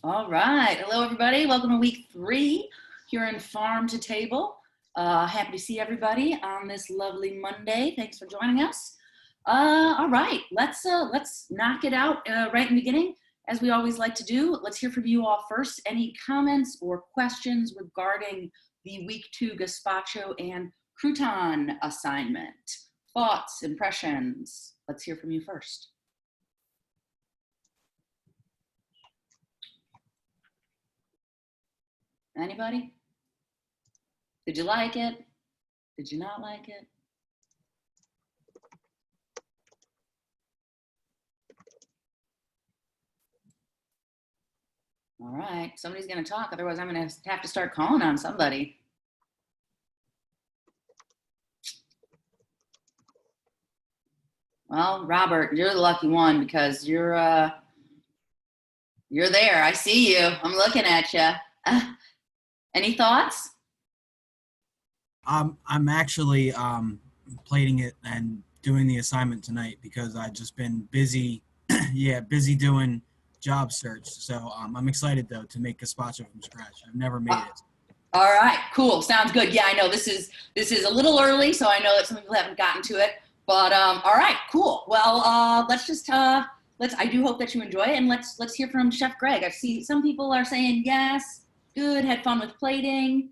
All right. Hello, everybody. Welcome to week 3 here in Farm to Table. Happy to see everybody on this lovely Monday. Thanks for joining us. All right. Let's knock it out right in the beginning, as we always like to do. Let's hear from you all first. Any comments or questions regarding the week 2 gazpacho and crouton assignment? Thoughts, impressions? Let's hear from you first. Anybody? Did you like it? Did you not like it? All right, somebody's gonna talk, otherwise I'm gonna have to start calling on somebody. Well, Robert, you're the lucky one because you're there. I see you. I'm looking at you. Any thoughts? I'm actually plating it and doing the assignment tonight because I've just been busy, busy doing job search. So I'm excited though to make gazpacho from scratch. I've never made it. All right, cool. Sounds good. Yeah, I know this is a little early, so I know that some people haven't gotten to it. But all right, cool. Well, let's just I do hope that you enjoy it, and let's hear from Chef Greg. I see some people are saying yes, good, had fun with plating,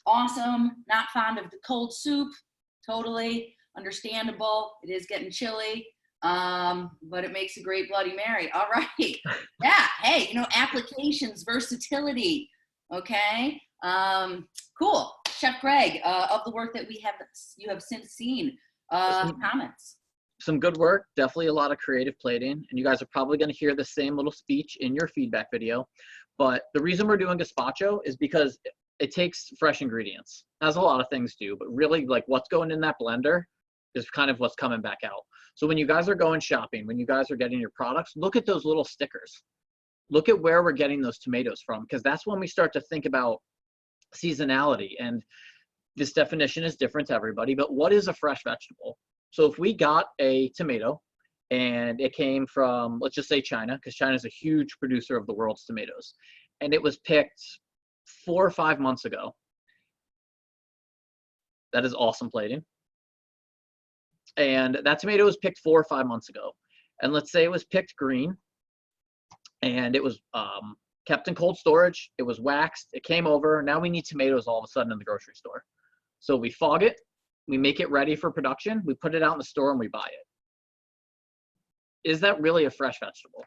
awesome. Not fond of the cold soup, totally understandable. It is getting chilly, but it makes a great Bloody Mary. All right, yeah. Hey, applications, versatility. Okay. Cool. Chef Greg, of the work that you have since seen, comments. Some good work, definitely a lot of creative plating, and you guys are probably going to hear the same little speech in your feedback video. But the reason we're doing gazpacho is because it takes fresh ingredients, as a lot of things do, but really like what's going in that blender is kind of what's coming back out. So when you guys are going shopping, when you guys are getting your products, look at those little stickers. Look at where we're getting those tomatoes from, because that's when we start to think about seasonality. And this definition is different to everybody, but what is a fresh vegetable? So if we got a tomato and it came from, let's just say China, because China is a huge producer of the world's tomatoes, and it was picked 4 or 5 months ago, that is awesome plating. And that tomato was picked 4 or 5 months ago. And let's say it was picked green and it was kept in cold storage, it was waxed, it came over, now we need tomatoes all of a sudden in the grocery store. So we fog it, we make it ready for production, we put it out in the store and we buy it. Is that really a fresh vegetable?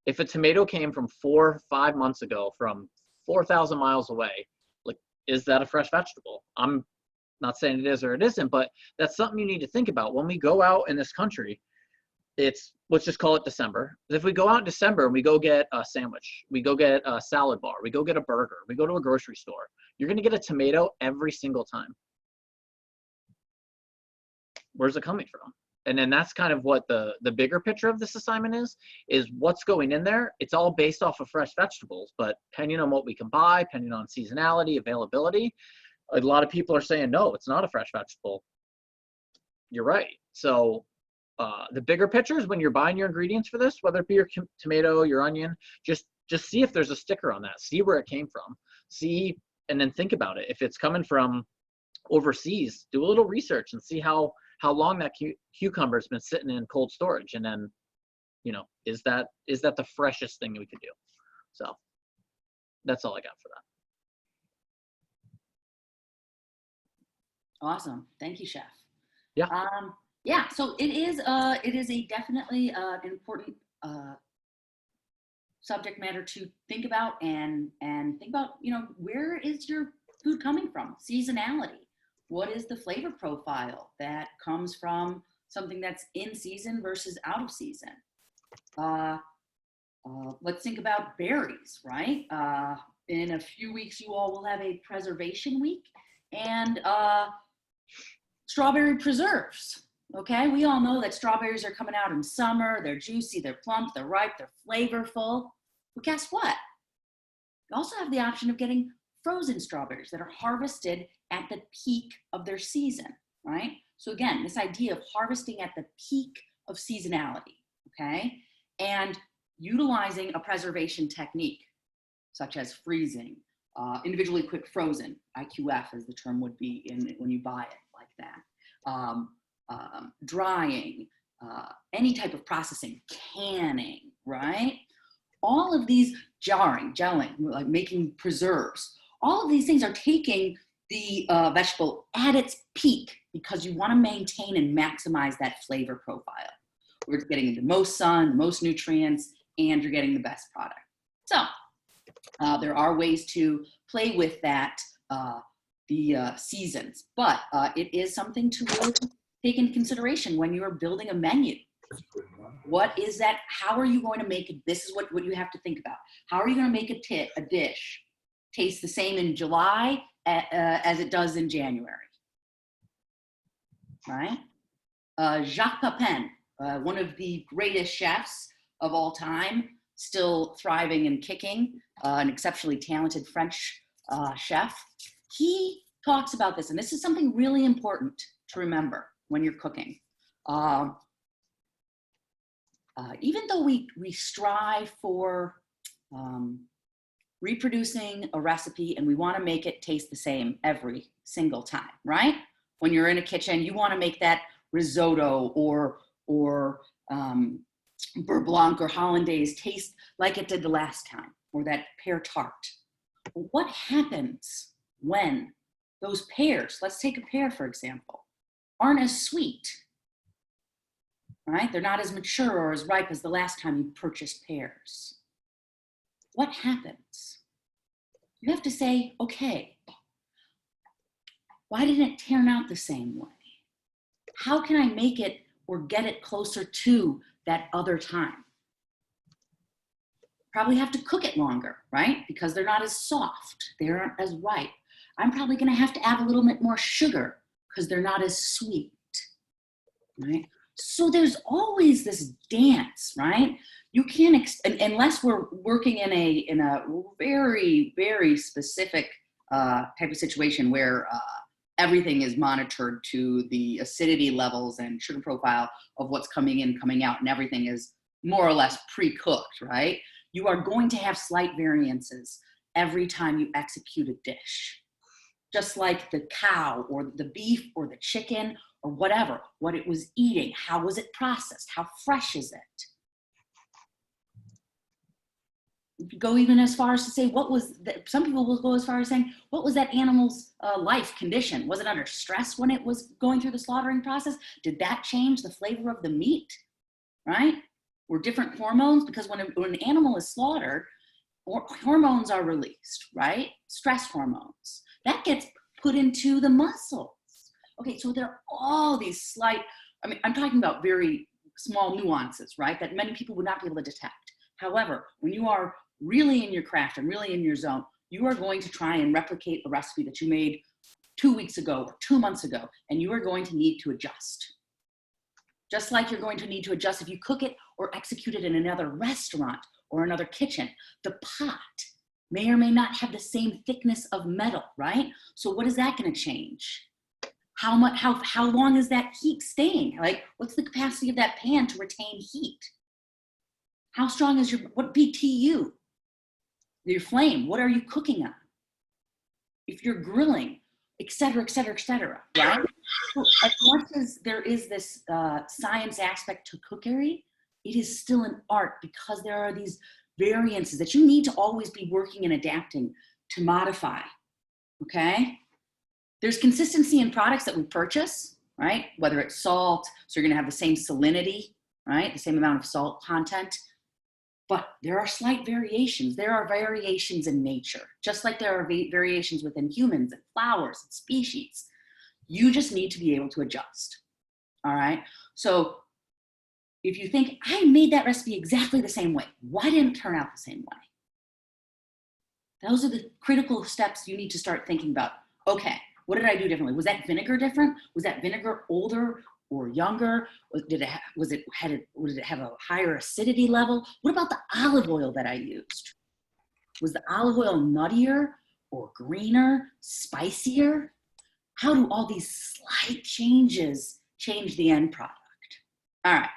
If a tomato came from 4 or 5 months ago from 4,000 miles away, like, is that a fresh vegetable? I'm not saying it is or it isn't, but that's something you need to think about. When we go out in this country, let's just call it December. If we go out in December and we go get a sandwich, we go get a salad bar, we go get a burger, we go to a grocery store, you're going to get a tomato every single time. Where's it coming from? And then that's kind of what the bigger picture of this assignment is what's going in there. It's all based off of fresh vegetables, but depending on what we can buy, depending on seasonality, availability, a lot of people are saying, no, it's not a fresh vegetable. You're right. So the bigger picture is when you're buying your ingredients for this, whether it be your tomato, your onion, just see if there's a sticker on that, see where it came from, see, and then think about it. If it's coming from overseas, do a little research and see how long that cucumber has been sitting in cold storage, and then, is that the freshest thing we could do? So that's all I got for that. Awesome. Thank you, Chef. Yeah. Yeah, so it is a definitely important subject matter to think about and think about, where is your food coming from? Seasonality. What is the flavor profile that comes from something that's in season versus out of season? Let's think about berries, right? In a few weeks, you all will have a preservation week, and strawberry preserves. Okay, we all know that strawberries are coming out in summer. They're juicy, they're plump, they're ripe, they're flavorful. But guess what? You also have the option of getting frozen strawberries that are harvested at the peak of their season, right? So again, this idea of harvesting at the peak of seasonality, okay? And utilizing a preservation technique. such as freezing, individually quick frozen, IQF as the term would be when you buy it like that, drying, any type of processing, canning, right? All of these gelling, like making preserves, all of these things are taking the vegetable at its peak because you want to maintain and maximize that flavor profile. We're getting the most sun, the most nutrients, and you're getting the best product. So there are ways to play with that, the seasons, but it is something to really take into consideration when you're building a menu. What is that? How are you going to make it? This is what you have to think about. How are you going to make a dish taste the same in July as it does in January? Right? Jacques Pepin, one of the greatest chefs of all time, still thriving and kicking, an exceptionally talented French chef. He talks about this, and this is something really important to remember when you're cooking. Even though we strive for reproducing a recipe and we want to make it taste the same every single time, right? When you're in a kitchen, you want to make that risotto or beurre blanc or hollandaise taste like it did the last time, or that pear tart. What happens when those pears, let's take a pear for example, aren't as sweet, right? They're not as mature or as ripe as the last time you purchased pears. What happens? You have to say, okay, why didn't it turn out the same way? How can I make it or get it closer to that other time? Probably have to cook it longer, right? Because they're not as soft, they aren't as ripe. I'm probably gonna have to add a little bit more sugar because they're not as sweet, right? So there's always this dance, right? You can't, unless we're working in a very, very specific type of situation where everything is monitored to the acidity levels and sugar profile of what's coming in, coming out, and everything is more or less pre-cooked, right? You are going to have slight variances every time you execute a dish. Just like the cow or the beef or the chicken or whatever, what it was eating, how was it processed, how fresh is it? You could go even as far as to say, some people will go as far as saying, what was that animal's life condition? Was it under stress when it was going through the slaughtering process? Did that change the flavor of the meat, right? Or different hormones? Because when an animal is slaughtered, hormones are released, right? Stress hormones. That gets put into the muscles. Okay, so there are all these slight, I'm talking about very small nuances, right? That many people would not be able to detect. However, when you are really in your craft and really in your zone, you are going to try and replicate a recipe that you made 2 weeks ago or 2 months ago, and you are going to need to adjust. Just like you're going to need to adjust if you cook it or execute it in another restaurant or another kitchen. The pot may or may not have the same thickness of metal, right? So what is that going to change? How long is that heat staying? Like, what's the capacity of that pan to retain heat? How strong is what BTU? Your flame, what are you cooking on? If you're grilling, et cetera, et cetera, et cetera, right? So as much as there is this science aspect to cookery, it is still an art because there are these variances that you need to always be working and adapting to modify, okay? There's consistency in products that we purchase, right? Whether it's salt, so you're gonna have the same salinity, right? The same amount of salt content, but there are slight variations. There are variations in nature, just like there are variations within humans and flowers and species. You just need to be able to adjust, all right? So if you think, I made that recipe exactly the same way, why didn't it turn out the same way? Those are the critical steps you need to start thinking about. Okay, what did I do differently? Was that vinegar different? Was that vinegar older or younger? Did it have a higher acidity level? What about the olive oil that I used? Was the olive oil nuttier or greener, spicier? How do all these slight changes change the end product? All right,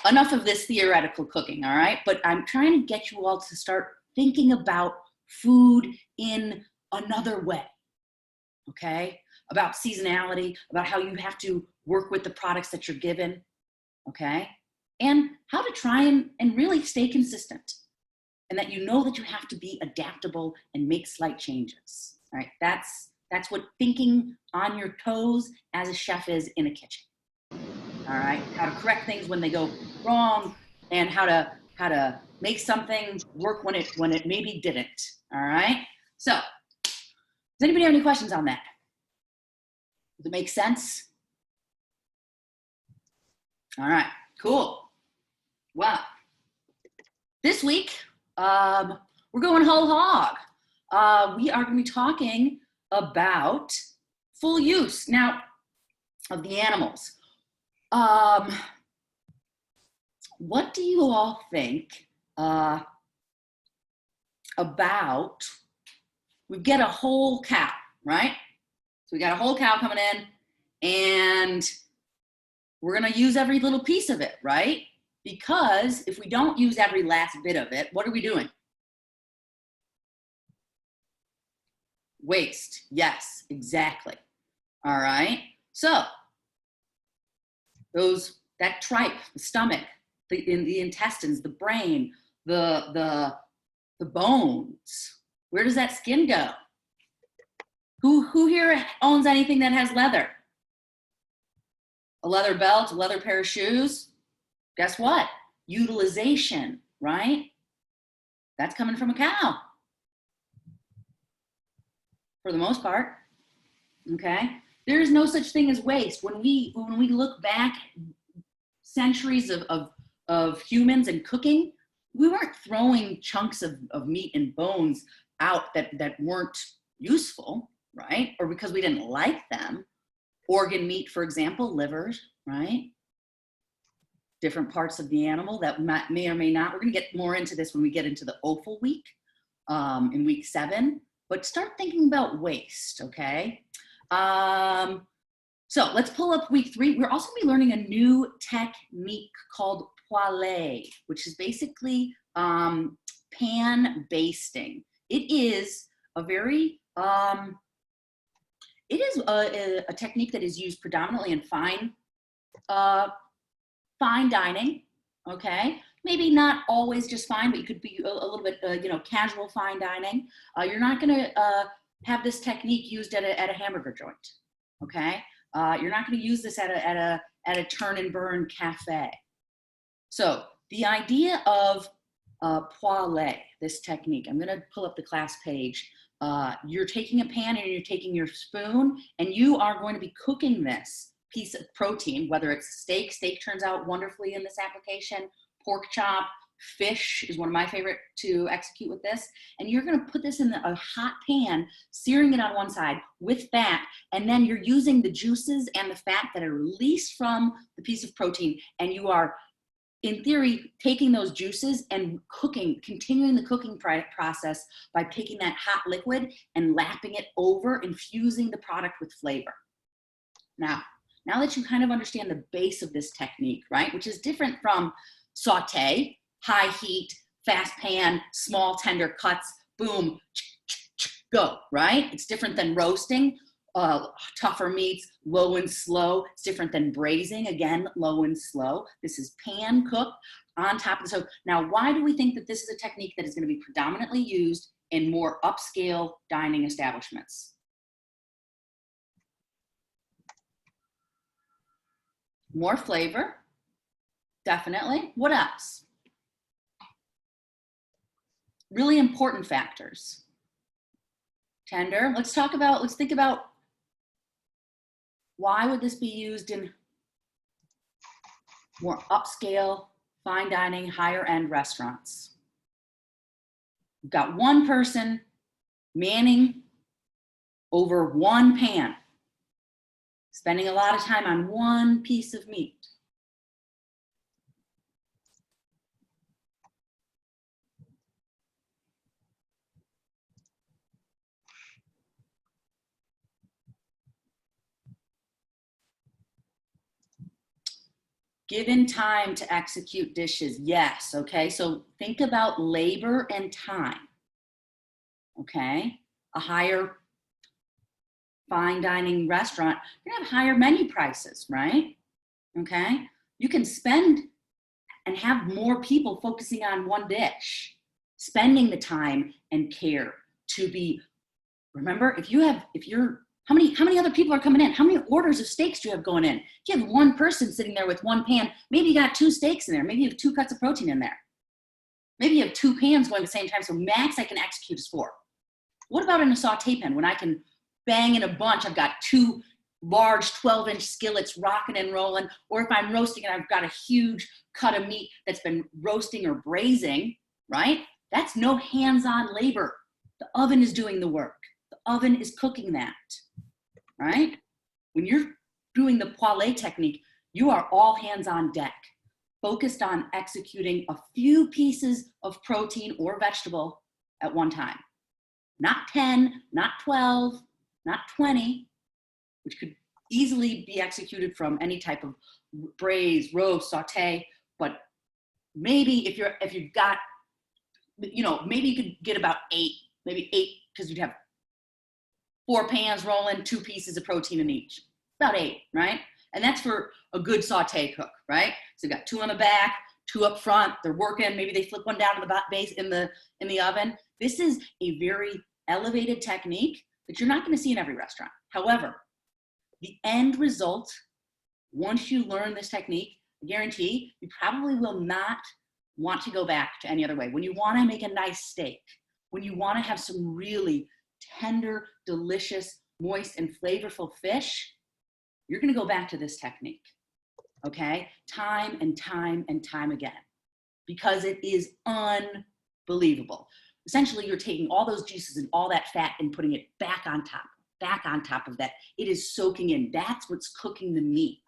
enough of this theoretical cooking, all right? But I'm trying to get you all to start thinking about food in another way, okay? About seasonality, about how you have to work with the products that you're given, okay? And how to try and really stay consistent, and that you know that you have to be adaptable and make slight changes, all right? That's what thinking on your toes as a chef is in a kitchen, all right? How to correct things when they go wrong, and how to make something work when it maybe didn't, all right? So, does anybody have any questions on that? Does it make sense? All right, cool. Well, this week, we're going whole hog. We are going to be talking about full use now of the animals. What do you all think about, we get a whole cow, right? So we got a whole cow coming in, and we're gonna use every little piece of it, right? Because if we don't use every last bit of it, what are we doing? Waste. Yes, exactly. All right. So that tripe, the stomach, the intestines, the brain, the bones. Where does that skin go? Who here owns anything that has leather? A leather belt, a leather pair of shoes? Guess what? Utilization, right? That's coming from a cow, for the most part. Okay? There is no such thing as waste. When we look back centuries of humans and cooking, we weren't throwing chunks of meat and bones out that weren't useful, right? Or because we didn't like them. Organ meat, for example, livers, right? Different parts of the animal that may or may not. We're going to get more into this when we get into the offal week in week 7. But start thinking about waste, okay? So let's pull up week 3. We're also going to be learning a new technique called poêlée, which is basically pan basting. It is a very, it is a technique that is used predominantly in fine dining, okay? Maybe not always just fine, but you could be a little bit, casual fine dining. You're not gonna have this technique used at a hamburger joint, okay? You're not gonna use this at a turn and burn cafe. So the idea of poêlée, this technique, I'm gonna pull up the class page. You're taking a pan and you're taking your spoon, and you are going to be cooking this piece of protein, whether it's steak. Steak turns out wonderfully in this application. Pork chop, fish is one of my favorite to execute with this. And you're gonna put this in a hot pan, searing it on one side with fat, and then you're using the juices and the fat that are released from the piece of protein, and you are, in theory, taking those juices and continuing the cooking process by taking that hot liquid and lapping it over, infusing the product with flavor. Now that you kind of understand the base of this technique, right, which is different from saute, high heat, fast pan, small tender cuts, boom, go, right? It's different than roasting, tougher meats, low and slow. It's different than braising, again, low and slow. This is pan cooked on top of the stove. Now, why do we think that this is a technique that is going to be predominantly used in more upscale dining establishments? More flavor, definitely. What else? Really important factors. Tender. Let's think about why would this be used in more upscale, fine dining, higher end restaurants? We've got one person manning over one pan, spending a lot of time on one piece of meat. Given time to execute dishes, yes, okay? So think about labor and time. okay? A higher fine dining restaurant, you're gonna have higher menu prices, right? Okay? You can spend and have more people focusing on one dish, spending the time and care to be, remember, how many other people are coming in? How many orders of steaks do you have going in? If you have one person sitting there with one pan, maybe you got 2 steaks in there, maybe you have 2 cuts of protein in there. Maybe you have 2 pans going at the same time, so max I can execute is 4. What about in a saute pan when I can bang in a bunch? I've got 2 large 12-inch skillets rocking and rolling, or if I'm roasting and I've got a huge cut of meat that's been roasting or braising, right? That's no hands-on labor. The oven is doing the work. The oven is cooking that, right? When you're doing the poêlée technique, you are all hands on deck, focused on executing a few pieces of protein or vegetable at one time. Not 10, not 12, not 20, which could easily be executed from any type of braise, roast, saute, but maybe if you've got, maybe you could get about 8, maybe 8, because you'd have 4 pans rolling, 2 pieces of protein in each, about 8, right? And that's for a good saute cook, right? So you've got 2 on the back, 2 up front, they're working, maybe they flip one down to the base in the oven. This is a very elevated technique that you're not going to see in every restaurant. However, the end result, once you learn this technique, I guarantee you probably will not want to go back to any other way. When you want to make a nice steak, when you want to have some really tender, delicious, moist, and flavorful fish, you're going to go back to this technique, okay? Time and time and time again, because it is unbelievable. Essentially, you're taking all those juices and all that fat and putting it back on top of that. It is soaking in. That's what's cooking the meat,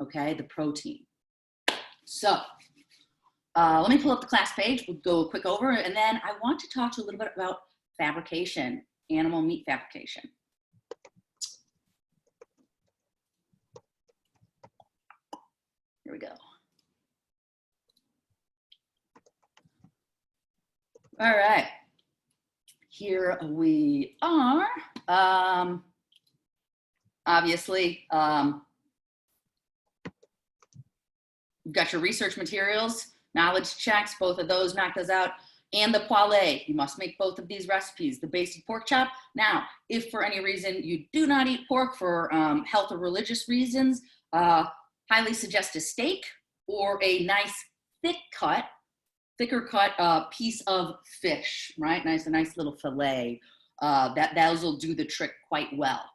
okay, the protein. So let me pull up the class page. We'll go a quick over, and then I want to talk to you a little bit about fabrication, animal meat fabrication. Here we go. All right, here we are. Obviously, you've got your research materials, knowledge checks, both of those, knock those out, and the poêlée. You must make both of these recipes, the basic pork chop. Now, if for any reason you do not eat pork for health or religious reasons, highly suggest a steak or a nice thicker cut piece of fish, right? A nice little fillet. Those will do the trick quite well.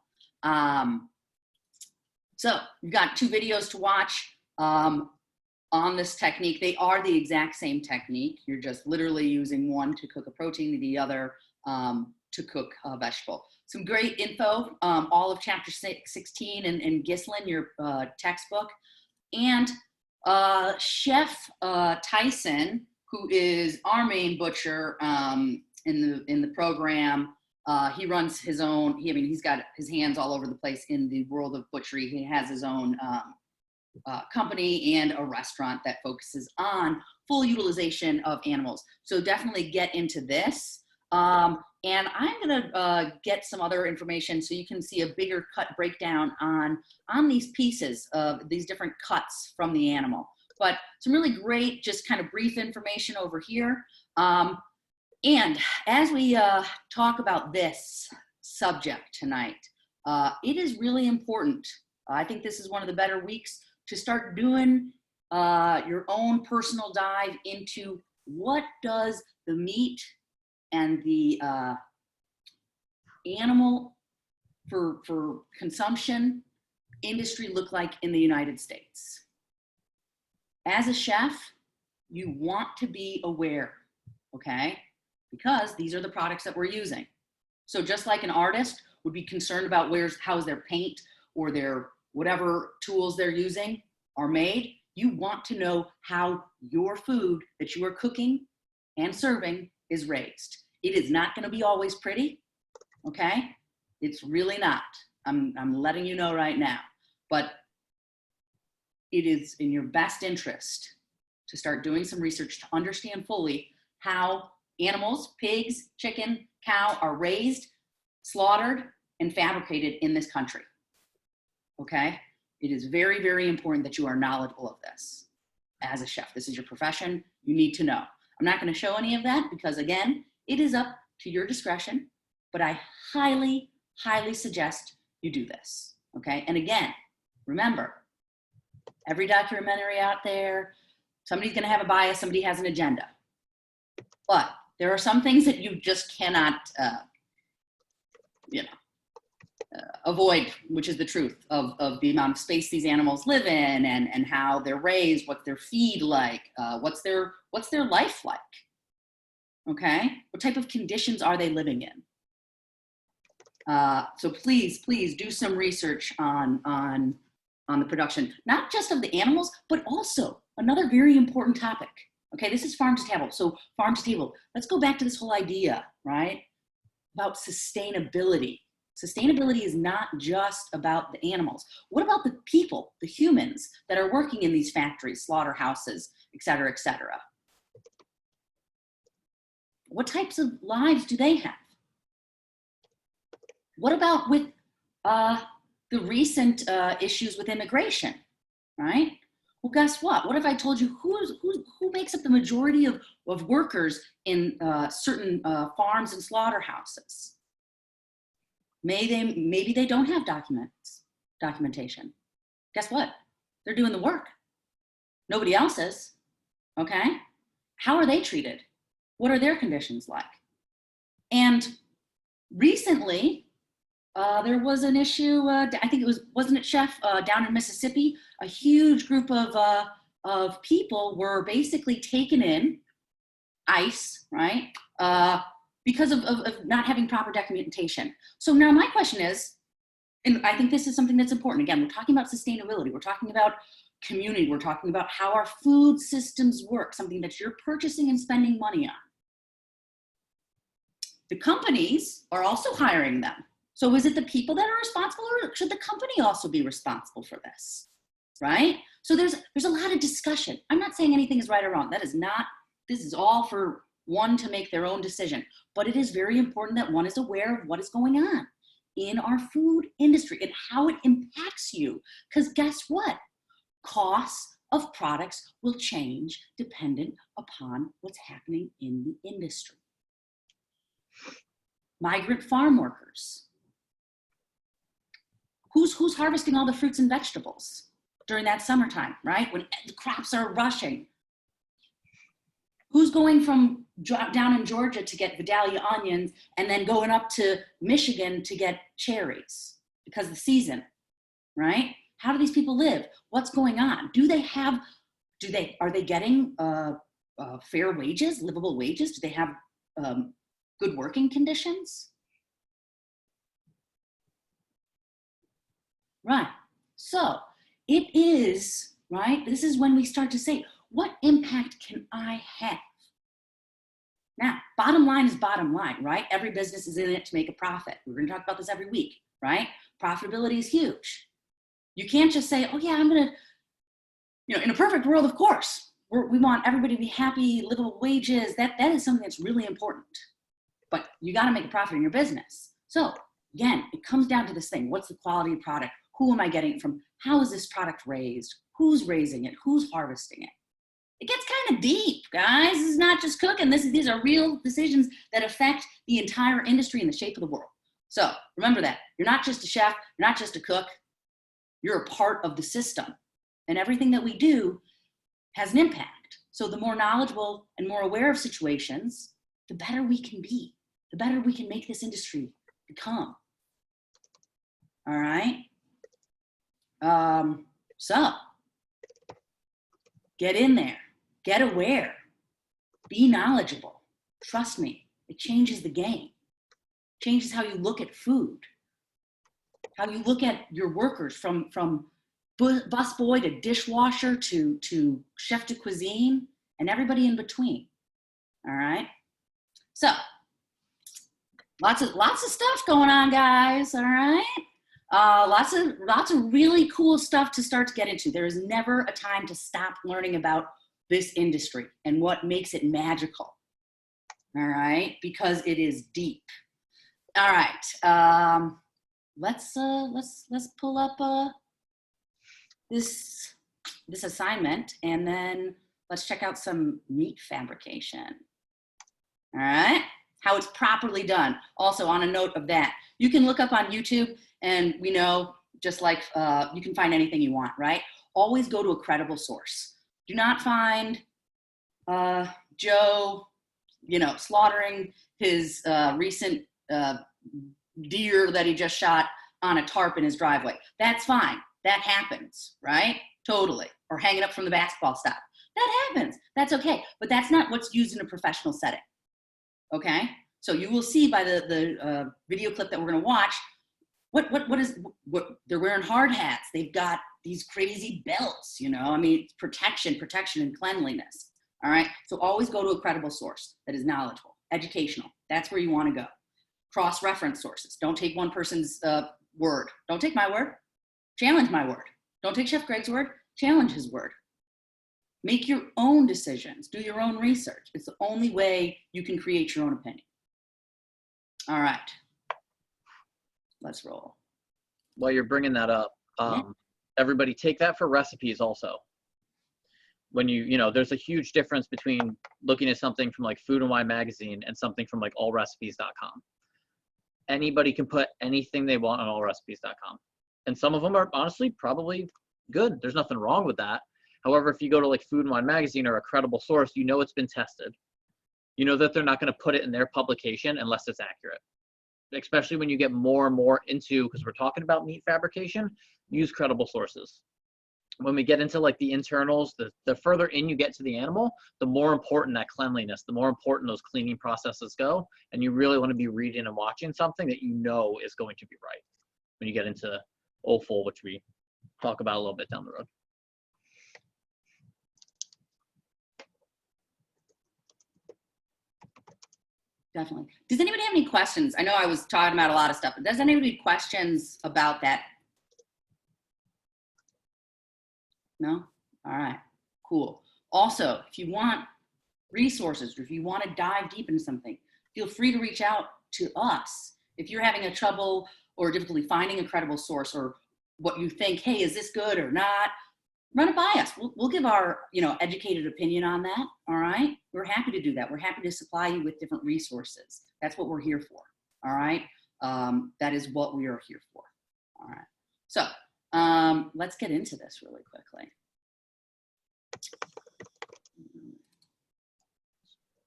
So you've got 2 videos to watch on this technique. They are the exact same technique. You're just literally using one to cook a protein and the other to cook a vegetable. Some great info, all of chapter 16 in Gislin, your textbook. And Chef Tyson, who is our main butcher in the program, he runs his own, he's got his hands all over the place in the world of butchery. He has his own company and a restaurant that focuses on full utilization of animals. So definitely get into this. And I'm gonna get some other information so you can see a bigger cut breakdown on these pieces of these different cuts from the animal. But some really great, just kind of brief information over here. And as we talk about this subject tonight, it is really important. I think this is one of the better weeks to start doing your own personal dive into what does the meat and the animal for consumption industry look like in the United States. As a chef, you want to be aware, okay? Because these are the products that we're using. So just like an artist would be concerned about how's their paint or their whatever tools they're using are made, you want to know how your food that you are cooking and serving is raised. It is not going to be always pretty, okay? It's really not. I'm letting you know right now. But it is in your best interest to start doing some research to understand fully how animals, pigs, chicken, cow, are raised, slaughtered, and fabricated in this country. Okay? It is very, very important that you are knowledgeable of this as a chef. This is your profession. You need to know. I'm not going to show any of that because, again, it is up to your discretion, but I highly, highly suggest you do this. Okay? And again, remember, every documentary out there, somebody's going to have a bias, somebody has an agenda. But there are some things that you just cannot, avoid, which is the truth of the amount of space these animals live in and how they're raised, what's their feed like, what's their life like, okay? What type of conditions are they living in? So please do some research on the production, not just of the animals, but also another very important topic. Okay, this is farm to table. So farm to table, let's go back to this whole idea, right? About sustainability. Sustainability is not just about the animals. What about the people, the humans that are working in these factories, slaughterhouses, et cetera, et cetera? What types of lives do they have? What about with the recent issues with immigration, right? Well, guess what? What if I told you who makes up the majority of workers in certain farms and slaughterhouses? Maybe they don't have documentation. Guess what? They're doing the work. Nobody else is, okay? How are they treated? What are their conditions like? And recently, there was an issue, I think it wasn't it, Chef, down in Mississippi? A huge group of people were basically taken in, ICE, right? Because of not having proper documentation. So now my question is, and I think this is something that's important. Again, we're talking about sustainability. We're talking about community. We're talking about how our food systems work, something that you're purchasing and spending money on. The companies are also hiring them. So is it the people that are responsible, or should the company also be responsible for this, right? So there's a lot of discussion. I'm not saying anything is right or wrong. That is not, this is all for one to make their own decision. But it is very important that one is aware of what is going on in our food industry and how it impacts you. Because guess what? Costs of products will change dependent upon what's happening in the industry. Migrant farm workers. Who's harvesting all the fruits and vegetables during that summertime, right? When the crops are rushing. Who's going from down in Georgia to get Vidalia onions and then going up to Michigan to get cherries because of the season, right? How do these people live? What's going on? Are they getting fair wages, livable wages? Do they have good working conditions? Right. So it is, right? This is when we start to say, what impact can I have? Now, bottom line is bottom line, right? Every business is in it to make a profit. We're going to talk about this every week, right? Profitability is huge. You can't just say, oh yeah, I'm going to, in a perfect world, of course, we want everybody to be happy, livable wages. That is something that's really important. But you got to make a profit in your business. So again, it comes down to this thing. What's the quality of product? Who am I getting it from? How is this product raised? Who's raising it? Who's harvesting it? It gets kind of deep, guys. This is not just cooking. These are real decisions that affect the entire industry and the shape of the world. So remember that. You're not just a chef. You're not just a cook. You're a part of the system. And everything that we do has an impact. So the more knowledgeable and more aware of situations, the better we can be. The better we can make this industry become. All right? So get in there. Get aware, be knowledgeable. Trust me, it changes the game. Changes how you look at food, how you look at your workers from busboy to dishwasher to chef de cuisine and everybody in between. All right. So lots of stuff going on, guys. All right. Lots of really cool stuff to start to get into. There is never a time to stop learning about this industry and what makes it magical. All right, because it is deep. All right, let's pull up this assignment, and then let's check out some meat fabrication. All right, how it's properly done. Also, on a note of that, you can look up on YouTube, and we know, just like you can find anything you want, right? Always go to a credible source. Do not find Joe, slaughtering his recent deer that he just shot on a tarp in his driveway. That's fine. That happens, right? Totally. Or hanging up from the basketball stop. That happens. That's okay. But that's not what's used in a professional setting. Okay? So you will see by the video clip that we're going to watch, what they're wearing hard hats. They've got these crazy belts, I mean, protection and cleanliness. All right. So always go to a credible source that is knowledgeable, educational. That's where you want to go. Cross-reference sources. Don't take one person's word. Don't take my word. Challenge my word. Don't take Chef Greg's word. Challenge his word. Make your own decisions. Do your own research. It's the only way you can create your own opinion. All right. Let's roll. While you're bringing that up, everybody take that for recipes also. When there's a huge difference between looking at something from like Food and Wine magazine and something from like allrecipes.com. Anybody can put anything they want on allrecipes.com. And some of them are honestly probably good. There's nothing wrong with that. However, if you go to like Food and Wine magazine or a credible source, it's been tested. You know that they're not going to put it in their publication unless it's accurate. Especially when you get more and more into, because we're talking about meat fabrication, use credible sources. When we get into like the internals, the further in you get to the animal, the more important that cleanliness, the more important those cleaning processes go. And you really want to be reading and watching something that is going to be right when you get into offal, which we talk about a little bit down the road. Definitely. Does anybody have any questions? I know I was talking about a lot of stuff, but does anybody have questions about that? No? All right, cool. Also, if you want resources or if you want to dive deep into something, feel free to reach out to us. If you're having a trouble or difficulty finding a credible source or what you think, hey, is this good or not, run it by us. We'll give our educated opinion on that. All right. We're happy to do that. We're happy to supply you with different resources. That's what we're here for. All right. That is what we are here for. All right. So let's get into this really quickly.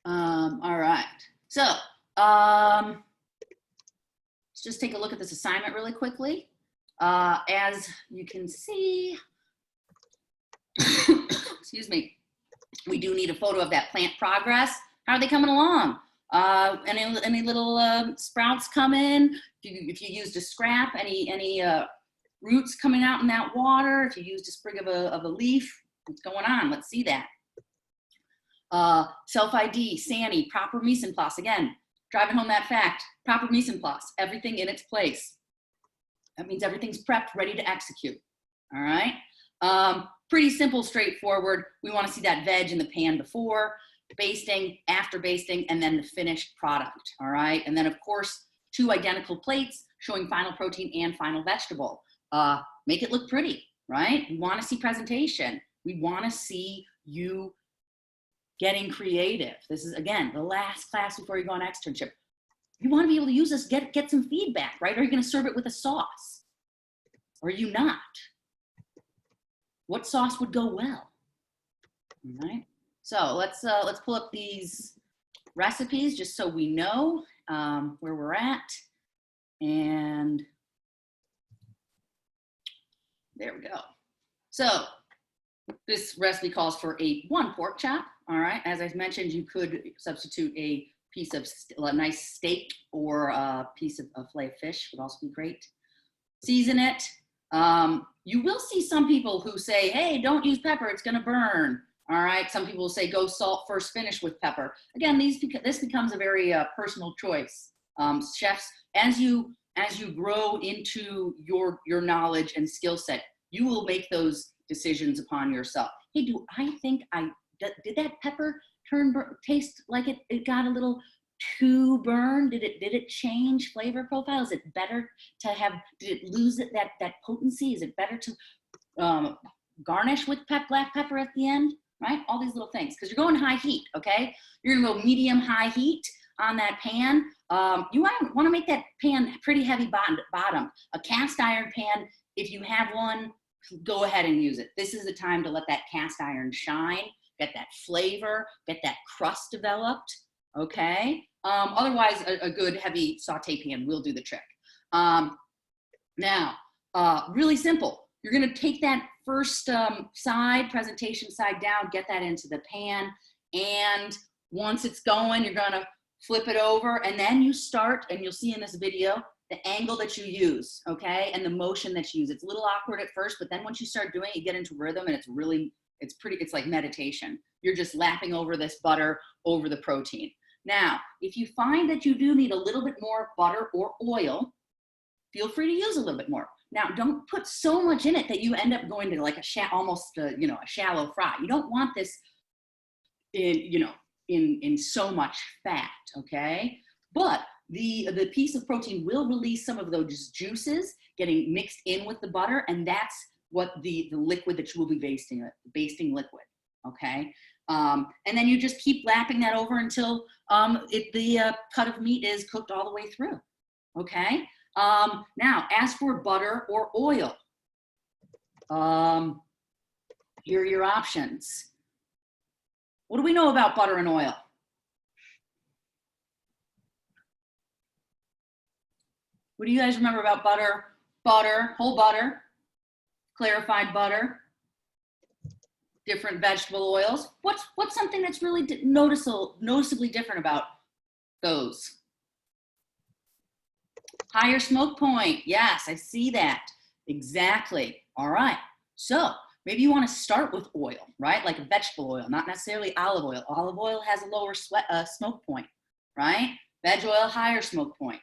All right. So let's just take a look at this assignment really quickly. As you can see, excuse me, we do need a photo of that plant progress. How are they coming along? Any little sprouts come in? If you used a scrap, any roots coming out in that water? If you used a sprig of a leaf, what's going on? Let's see that. Self-ID, Sani, proper mise en place. Again, driving home that fact, proper mise en place, everything in its place. That means everything's prepped, ready to execute. All right. Pretty simple, straightforward. We want to see that veg in the pan before, basting, after basting, and then the finished product. All right. And then, of course, 2 identical plates showing final protein and final vegetable. Make it look pretty, right? We want to see presentation. We want to see you getting creative. This is, again, the last class before you go on externship. You want to be able to use this, get some feedback, right? Are you going to serve it with a sauce? Or are you not? What sauce would go well? All right. So let's pull up these recipes just so we know where we're at. And there we go. So this recipe calls for 1 pork chop. All right. As I mentioned, you could substitute a piece of a nice steak or a piece of fillet of fish would also be great. Season it. You will see some people who say, hey, don't use pepper, it's going to burn. All right. Some people will say go salt first, finish with pepper. Again, this becomes a very personal choice. Chefs, as you grow into your knowledge and skill set, you will make those decisions upon yourself. Hey, do I think did that pepper taste like it got a little too burned? Did it change flavor profile? Is it better to have, did it lose that potency? Is it better to garnish with black pepper at the end, right? All these little things, because you're going high heat, okay? You're gonna go medium high heat on that pan. You want to make that pan pretty heavy bottom. A cast iron pan, if you have one, go ahead and use it. This is the time to let that cast iron shine, get that flavor, get that crust developed, okay? Otherwise, a good heavy saute pan will do the trick. Now, really simple. You're gonna take that first presentation side down, get that into the pan, and once it's going, you're gonna flip it over, and then you start, and you'll see in this video, the angle that you use, okay, and the motion that you use. It's a little awkward at first, but then once you start doing it, you get into rhythm, and it's like meditation. You're just lapping over this butter over the protein. Now, if you find that you do need a little bit more butter or oil, feel free to use a little bit more. Now, don't put so much in it that you end up going to like a shallow fry. You don't want this in so much fat, okay? But the piece of protein will release some of those juices getting mixed in with the butter, and that's what the liquid that you will be basting liquid, okay? And then you just keep lapping that over until the cut of meat is cooked all the way through, okay? Now, as for butter or oil, here are your options. What do we know about butter and oil? What do you guys remember about butter? Butter, whole butter, clarified butter, different vegetable oils. What's something that's really noticeably different about those? Higher smoke point. Yes, I see that. Exactly. All right. So maybe you want to start with oil, right? Like a vegetable oil, not necessarily olive oil. Olive oil has a lower smoke point, right? Veg oil, higher smoke point.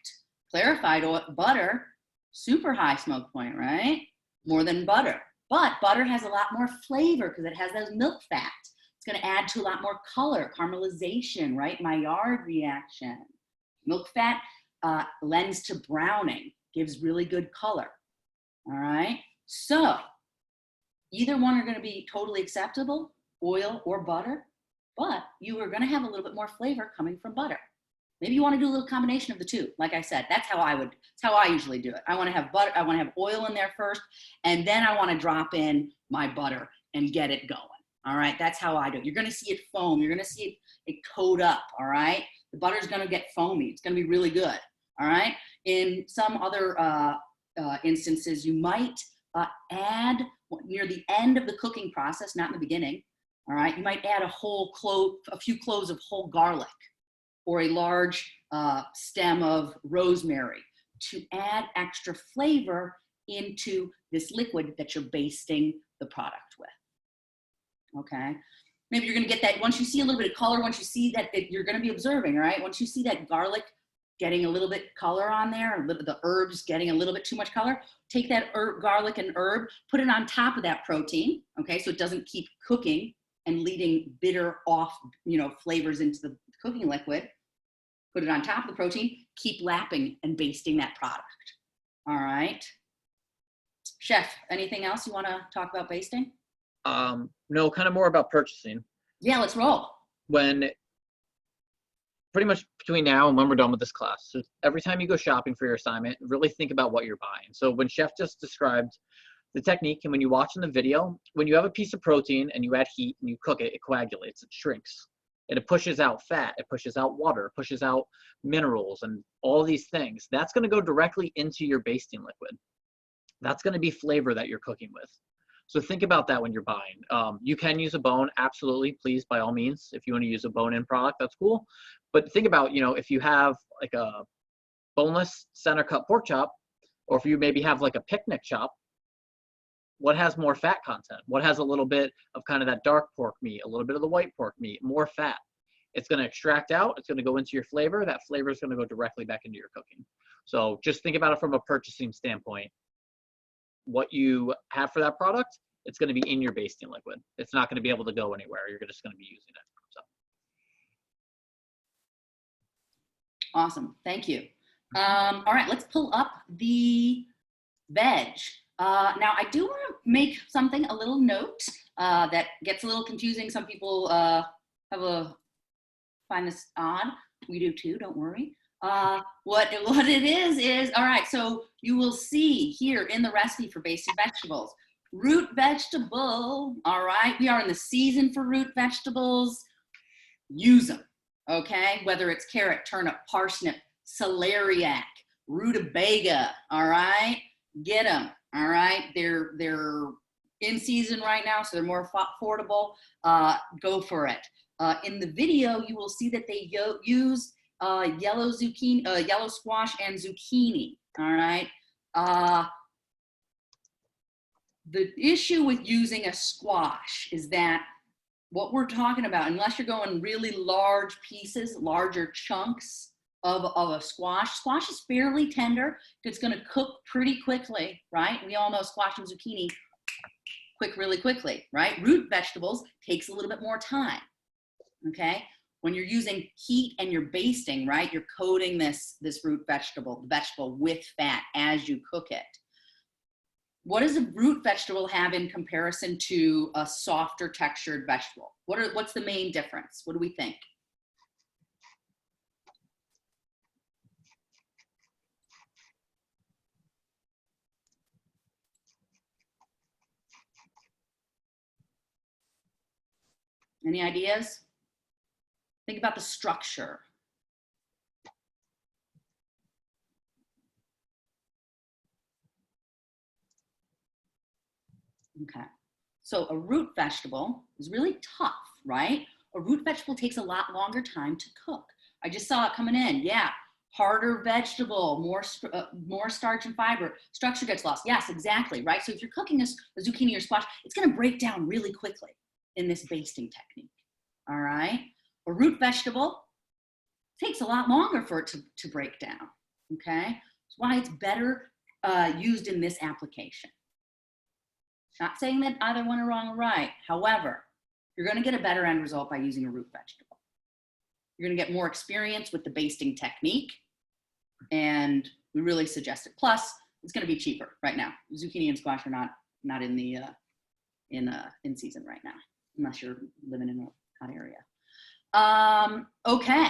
Clarified oil, butter, super high smoke point, right? More than butter. But butter has a lot more flavor because it has those milk fat. It's going to add to a lot more color, caramelization, right? Maillard reaction. Milk fat lends to browning, gives really good color. All right. So either one are going to be totally acceptable, oil or butter, but you are going to have a little bit more flavor coming from butter. Maybe you want to do a little combination of the two. Like I said, that's how I usually do it. I want to have butter, I want to have oil in there first, and then I want to drop in my butter and get it going. All right, that's how I do it. You're going to see it foam. You're going to see it coat up. All right, the butter's going to get foamy. It's going to be really good. All right. In some other instances, you might add near the end of the cooking process, not in the beginning. All right, you might add a few cloves of whole garlic, or a large stem of rosemary to add extra flavor into this liquid that you're basting the product with. Okay, maybe you're gonna get that, once you see a little bit of color, once you see that you're gonna be observing, right? Once you see that garlic getting a little bit color on there, the herbs getting a little bit too much color, take that garlic and herb, put it on top of that protein, okay? So it doesn't keep cooking and leading bitter off, flavors into the cooking liquid. Put it on top of the protein, keep lapping and basting that product. All right. Chef, anything else you want to talk about basting? No, kind of more about purchasing. Yeah, let's roll. When pretty much between now and when we're done with this class, so every time you go shopping for your assignment, really think about what you're buying. So when Chef just described the technique, and when you watch in the video, when you have a piece of protein and you add heat and you cook it, it coagulates, it shrinks. And it pushes out fat, it pushes out water, it pushes out minerals and all these things. That's going to go directly into your basting liquid. That's going to be flavor that you're cooking with. So think about that when you're buying. You can use a bone, absolutely, please, by all means. If you want to use a bone-in product, that's cool. But think about, if you have like a boneless center cut pork chop, or if you maybe have like a picnic chop, what has more fat content? What has a little bit of kind of that dark pork meat, a little bit of the white pork meat, more fat? It's going to extract out. It's going to go into your flavor. That flavor is going to go directly back into your cooking. So just think about it from a purchasing standpoint. What you have for that product, it's going to be in your basting liquid. It's not going to be able to go anywhere. You're just going to be using it. So. Awesome. Thank you. All right, let's pull up the veg. Now, I do want to make something, a little note that gets a little confusing. Some people find this odd. We do too, don't worry. What it is, all right, so you will see here in the recipe for basic vegetables, root vegetable, all right? We are in the season for root vegetables. Use them, okay? Whether it's carrot, turnip, parsnip, celeriac, rutabaga, all right? Get them, all right? They're in season right now, so they're more affordable. Go for it. In the video, you will see that they use yellow zucchini, yellow squash and zucchini, all right? The issue with using a squash is that what we're talking about, unless you're going really large pieces, larger chunks of a squash is fairly tender. It's going to cook pretty quickly, right? We all know squash and zucchini really quickly, right? Root vegetables takes a little bit more time, okay? When you're using heat and you're basting, right? You're coating this root vegetable, the vegetable with fat as you cook it. What does a root vegetable have in comparison to a softer textured vegetable? What's the main difference? What do we think? Any ideas? Think about the structure. Okay, so a root vegetable is really tough, right? A root vegetable takes a lot longer time to cook. I just saw it coming in, yeah. Harder vegetable, more starch and fiber, structure gets lost. Yes, exactly, right? So if you're cooking a zucchini or squash, it's gonna break down really quickly in this basting technique, all right? A root vegetable takes a lot longer for it to break down, okay? That's why it's better used in this application. Not saying that either one are wrong or right. However, you're going to get a better end result by using a root vegetable. You're going to get more experience with the basting technique, and we really suggest it. Plus, it's going to be cheaper right now. Zucchini and squash are not in the in season right now, unless you're living in a hot area. Okay,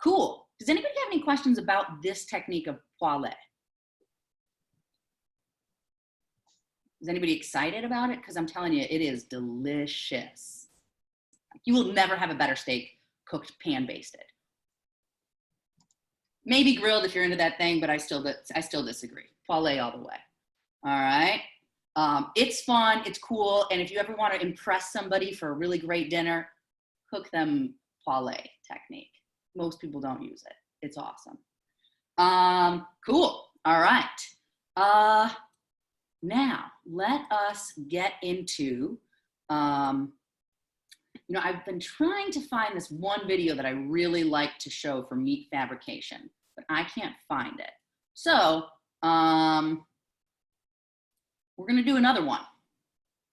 cool. Does anybody have any questions about this technique of poêlée? Is anybody excited about it? Because I'm telling you, it is delicious. You will never have a better steak cooked pan basted. Maybe grilled if you're into that thing, but I still disagree. Poêlée all the way. All right. It's fun, it's cool, and if you ever want to impress somebody for a really great dinner, cook them poêlée technique. Most people don't use it. It's awesome. Cool. All right. Now, let us get into, I've been trying to find this one video that I really like to show for meat fabrication, but I can't find it. So, we're gonna do another one,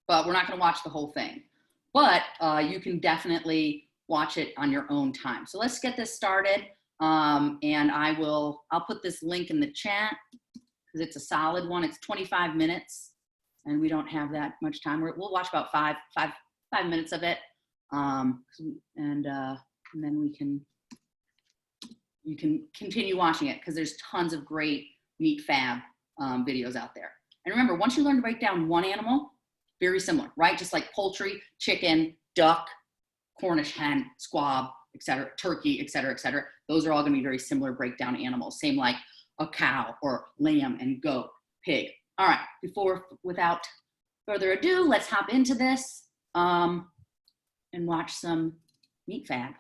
but we're not gonna watch the whole thing. But you can definitely watch it on your own time. So let's get this started, and I'll put this link in the chat, because it's a solid one. It's 25 minutes, and we don't have that much time. We'll watch about five minutes of it, and then you can continue watching it, because there's tons of great meat fab videos out there. And remember, once you learn to break down one animal, very similar, right? Just like poultry, chicken, duck, Cornish hen, squab, etc., turkey, etc., etc. Those are all going to be very similar breakdown animals. Same like a cow or lamb and goat, pig. All right, without further ado, let's hop into this and watch some meat fab.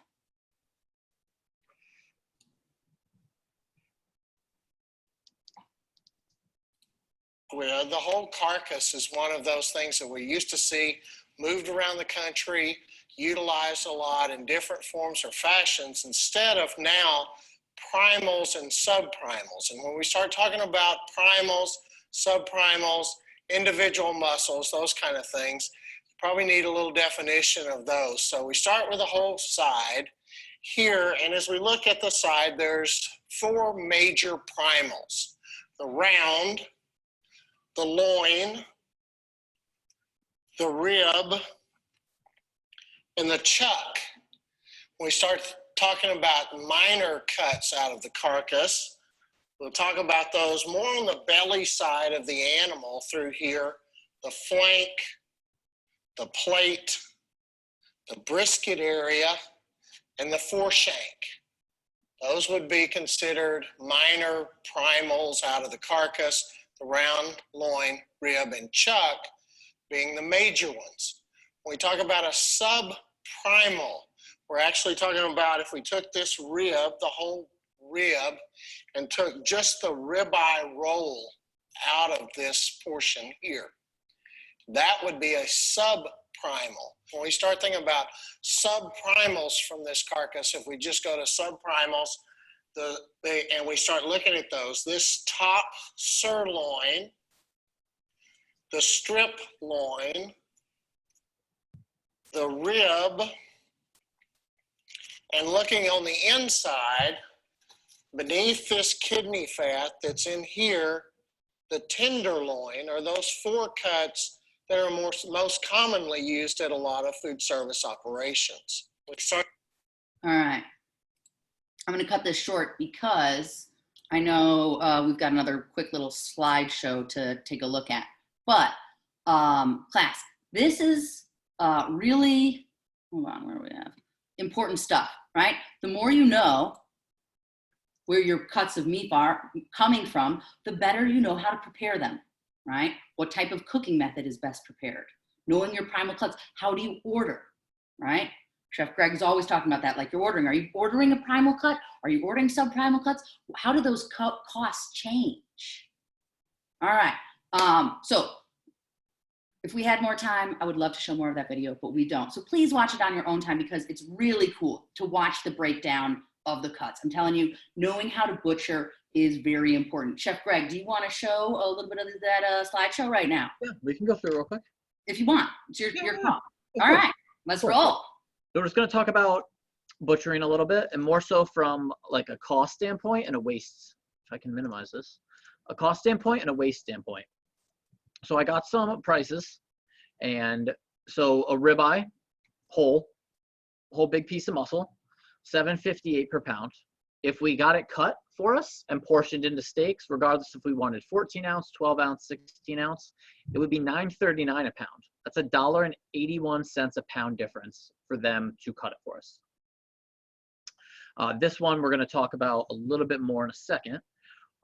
Where the whole carcass is one of those things that we used to see moved around the country, utilized a lot in different forms or fashions, instead of now primals and subprimals. And when we start talking about primals, subprimals, individual muscles, those kind of things, you probably need a little definition of those. So we start with the whole side here, and as we look at the side, there's four major primals: the round, the loin, the rib, and the chuck. When we start talking about minor cuts out of the carcass, we'll talk about those more on the belly side of the animal through here, the flank, the plate, the brisket area, and the foreshank. Those would be considered minor primals out of the carcass, the round, loin, rib, and chuck being the major ones. When we talk about a subprimal, we're actually talking about if we took this rib, the whole rib, and took just the ribeye roll out of this portion here. That would be a subprimal. When we start thinking about subprimals from this carcass, if we just go to subprimals, and we start looking at those, this top sirloin, the strip loin, the rib, and looking on the inside, beneath this kidney fat that's in here, the tenderloin, are those four cuts that are most commonly used at a lot of food service operations. All right. I'm going to cut this short because I know we've got another quick little slideshow to take a look at. But class, this is really, hold on, where do we have? Important stuff, right? The more you know where your cuts of meat are coming from, the better you know how to prepare them, right? What type of cooking method is best prepared? Knowing your primal cuts, how do you order, right? Chef Greg is always talking about that, like you're ordering. Are you ordering a primal cut? Are you ordering subprimal cuts? How do those costs change? All right, so if we had more time, I would love to show more of that video, but we don't. So please watch it on your own time because it's really cool to watch the breakdown of the cuts. I'm telling you, knowing how to butcher is very important. Chef Greg, do you want to show a little bit of that slideshow right now? Yeah, we can go through it real quick. If you want, it's your call. All right, let's roll. So we're just going to talk about butchering a little bit, and more so from like a cost standpoint and a waste. If I can minimize this, a cost standpoint and a waste standpoint. So I got some prices, and so a ribeye, whole big piece of muscle, $7.58 per pound. If we got it cut for us and portioned into steaks, regardless if we wanted 14 ounce, 12 ounce, 16 ounce, it would be $9.39 a pound. That's $1.81 a pound difference for them to cut it for us. This one we're going to talk about a little bit more in a second.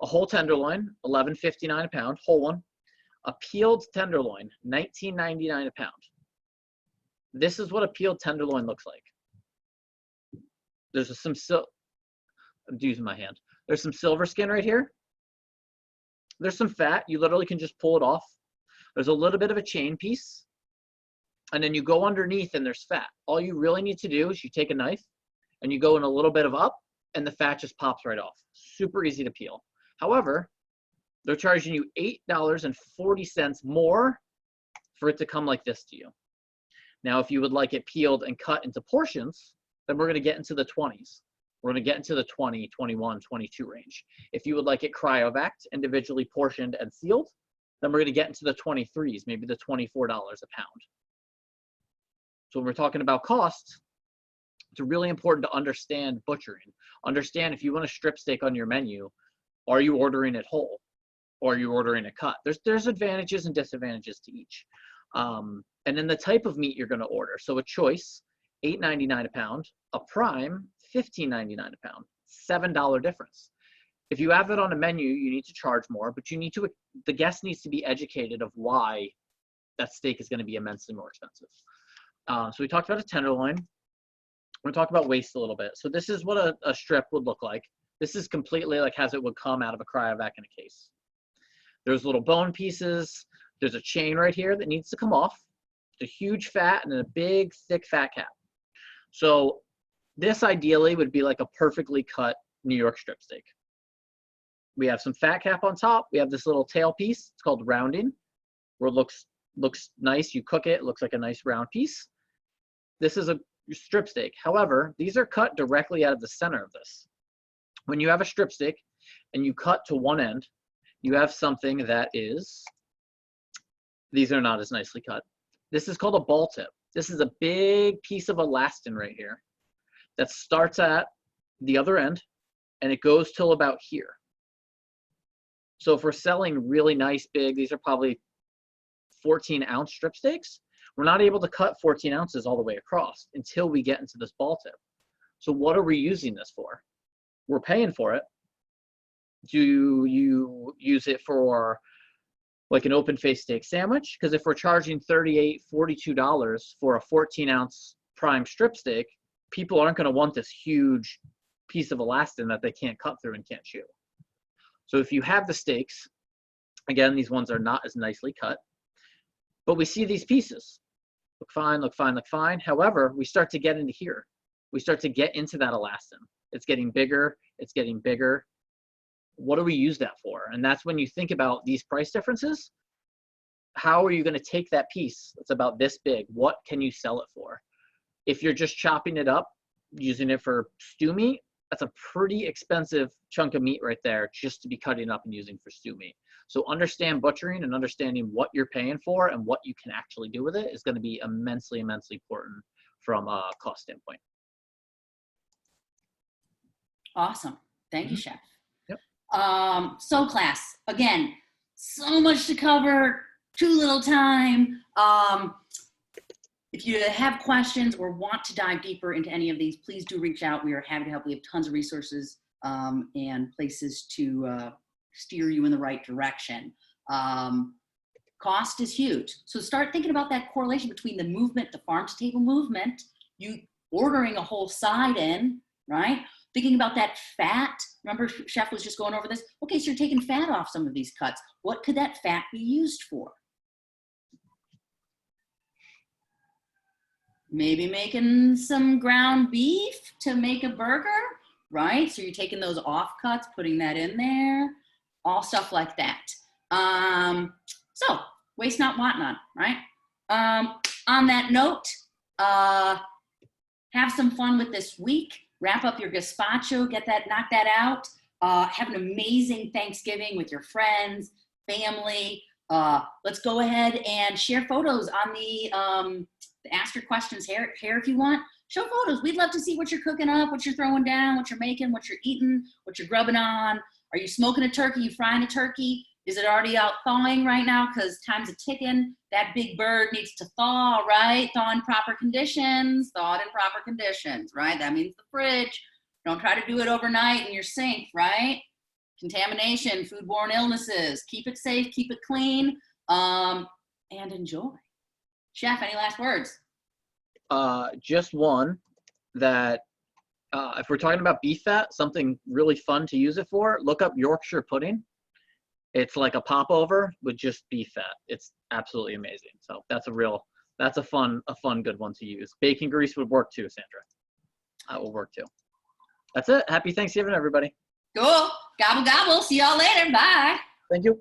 A whole tenderloin, $11.59 a pound, whole one. A peeled tenderloin, $19.99 a pound. This is what a peeled tenderloin looks like. There's I'm using my hand. There's some silver skin right here. There's some fat. You literally can just pull it off. There's a little bit of a chain piece. And then you go underneath and there's fat. All you really need to do is you take a knife and you go in a little bit of up and the fat just pops right off. Super easy to peel. However, they're charging you $8.40 more for it to come like this to you. Now, if you would like it peeled and cut into portions, then we're going to get into the 20s. We're going to get into the 20, 21, 22 range. If you would like it cryovac, individually portioned and sealed, then we're going to get into the 23s, maybe the $24 a pound. So when we're talking about costs, it's really important to understand butchering. Understand if you want a strip steak on your menu, are you ordering it whole or are you ordering a cut? There's advantages and disadvantages to each. And then the type of meat you're going to order. So a choice, $8.99 a pound. A prime, $15.99 a pound. $7 difference. If you have it on a menu, you need to charge more, but the guest needs to be educated of why that steak is going to be immensely more expensive. So we talked about a tenderloin. We're going to talk about waste a little bit. So this is what a strip would look like. This is completely like as it would come out of a cryovac in a case. There's little bone pieces. There's a chain right here that needs to come off. It's a huge fat and a big, thick fat cap. So this ideally would be like a perfectly cut New York strip steak. We have some fat cap on top. We have this little tail piece. It's called rounding, where it looks nice. You cook it, it looks like a nice round piece. This is a strip steak. However, these are cut directly out of the center of this. when you have a strip steak and you cut to one end, you have something that is, these are not as nicely cut. This is called a ball tip. This is a big piece of elastin right here that starts at the other end and it goes till about here. So if we're selling really nice big, these are probably 14-ounce strip steaks, we're not able to cut 14 ounces all the way across until we get into this ball tip. So what are we using this for? We're paying for it. Do you use it for like an open face steak sandwich? Because if we're charging $38, $42 for a 14-ounce prime strip steak, people aren't going to want this huge piece of elastin that they can't cut through and can't chew. So if you have the steaks, again, these ones are not as nicely cut, but we see these pieces. Look fine, look fine, look fine. However, we start to get into here. We start to get into that elastin. It's getting bigger, it's getting bigger. What do we use that for? And that's when you think about these price differences. How are you going to take that piece that's about this big? What can you sell it for? If you're just chopping it up, using it for stew meat, that's a pretty expensive chunk of meat right there just to be cutting up and using for stew meat. So understand butchering and understanding what you're paying for and what you can actually do with it is going to be immensely, immensely important from a cost standpoint. Awesome. Thank you, Chef. Yep. So class, again, so much to cover, too little time. If you have questions or want to dive deeper into any of these, please do reach out. We are happy to help. We have tons of resources and places to steer you in the right direction. Cost is huge. So start thinking about that correlation between the movement, the farm to table movement, you ordering a whole side in, right? Thinking about that fat. Remember, Chef was just going over this. Okay, so you're taking fat off some of these cuts. What could that fat be used for? Maybe making some ground beef to make a burger, right? So you're taking those off cuts, putting that in there, all stuff like that. So waste not, want none, right? On that note, have some fun with this week. Wrap up your gazpacho, knock that out. Have an amazing Thanksgiving with your friends, family. Let's go ahead and share photos on the Ask Your Questions here if you want. Show photos. We'd love to see what you're cooking up, what you're throwing down, what you're making, what you're eating, what you're grubbing on. Are you smoking a turkey? You frying a turkey? Is it already out thawing right now? Because time's a ticking. That big bird needs to thaw, right? Thaw in proper conditions. Thaw it in proper conditions, right? That means the fridge. Don't try to do it overnight in your sink, right? Contamination, foodborne illnesses. Keep it safe, keep it clean, and enjoy. Chef, any last words? Just one that if we're talking about beef fat, something really fun to use it for, look up Yorkshire pudding. It's like a popover with just beef fat. It's absolutely amazing. So that's a fun good one to use. Bacon grease would work too, Sandra. That will work too. That's it. Happy Thanksgiving, everybody. Cool. Gobble, gobble. See y'all later. Bye. Thank you.